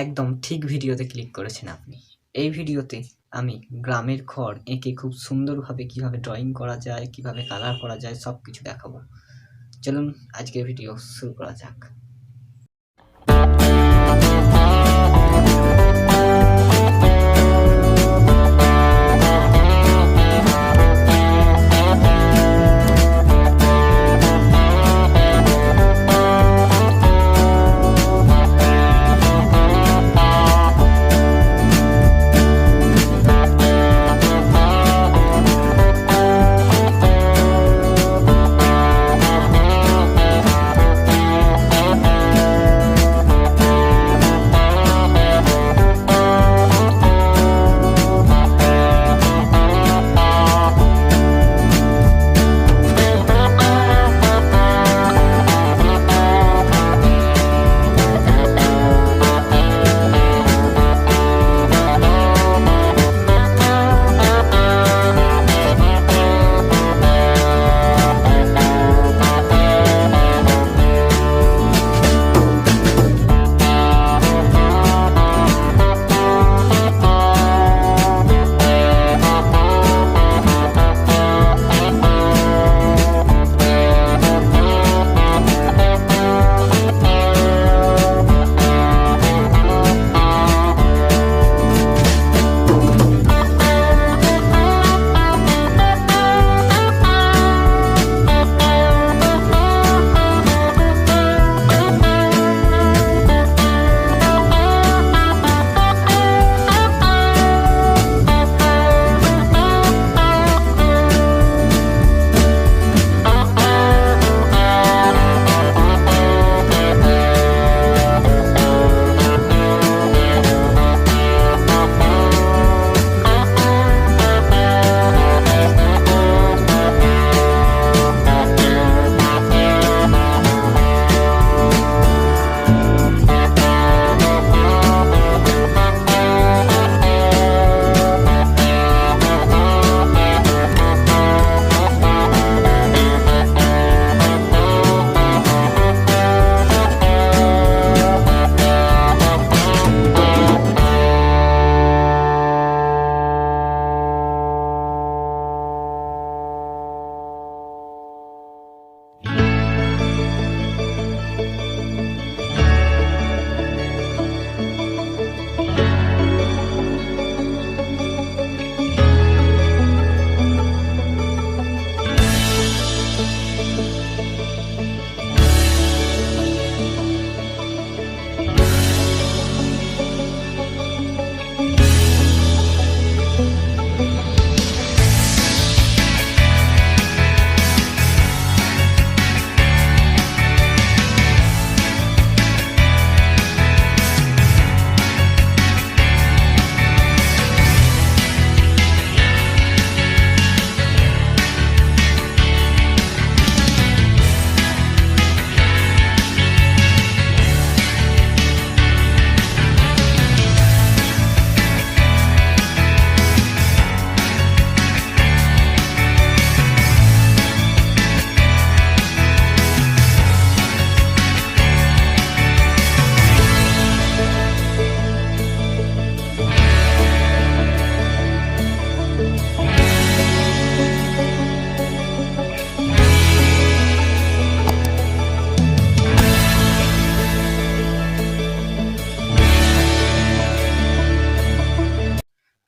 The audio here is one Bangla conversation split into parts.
একদম ঠিক ভিডিওতে ক্লিক করেছেন আপনি। এই ভিডিওতে আমি গ্রামের ঘর এঁকে খুব সুন্দরভাবে কিভাবে ড্রয়িং করা যায়, কিভাবে কালার করা যায় সবকিছু দেখাবো। চলুন আজকের ভিডিও শুরু করা যাক।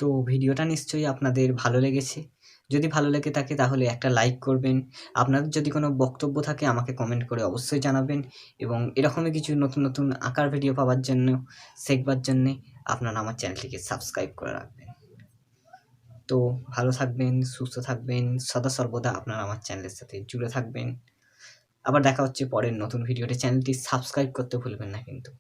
তো ভিডিওটা নিশ্চয়ই আপনাদের ভালো লেগেছে। যদি ভালো লেগে থাকে তাহলে একটা লাইক করবেন। আপনাদের যদি কোনো বক্তব্য থাকে আমাকে কমেন্ট করে অবশ্যই জানাবেন এবং এরকমই কিছু নতুন, নতুন আঁকার ভিডিও পাওয়ার জন্য, শেখবার জন্যে আপনারা আমার চ্যানেলটিকে সাবস্ক্রাইব করে রাখবেন। তো ভালো থাকবেন, সুস্থ থাকবেন, সদা সর্বদা আপনারা আমার চ্যানেলের সাথে জুড়ে থাকবেন। আবার দেখা হচ্ছে পরের নতুন ভিডিওতে। চ্যানেলটি সাবস্ক্রাইব করতে ভুলবেন না কিন্তু।